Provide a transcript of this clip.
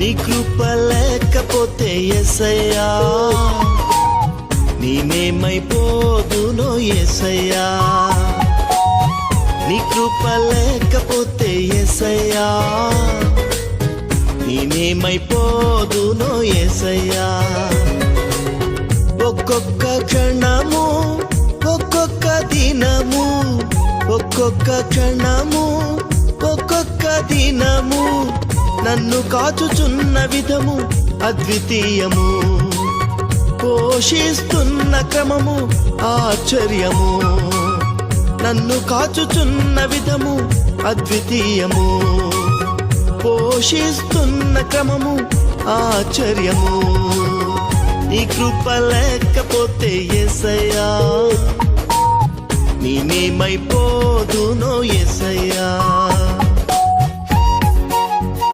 నీ కృప లేకపోతే యేసయ్యా నేనేమైపోదునో యేసయ్యా నీ కృప లేకపోతే యేసయ్యా నేనేమైపోదునో యేసయ్యా ఒక్కొక్క క్షణము ఒక్కొక్క దినము ఒక్కొక్క క్షణము ఒక్కొక్క దినము నన్ను కాచుచున్న విధము అద్వితీయము పోషిస్తున్న క్రమము ఆశ్చర్యము నన్ను కాచుచున్న విధము అద్వితీయము పోషిస్తున్న క్రమము ఆశ్చర్యము నీ కృప లేకపోతే యేసయ్యా నేనేమైపోదునో యేసయ్యా